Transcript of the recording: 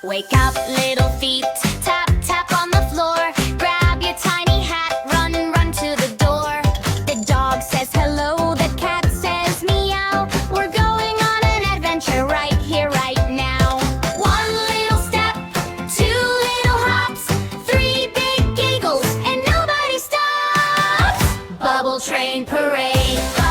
Wake up, little feet, tap, tap on the floor. Grab your tiny hat, run, run to the door. The dog says hello, the cat says meow. We're going on an adventure right here, right now. One little step, two little hops, three big giggles, and nobody stops. Bubble train parade.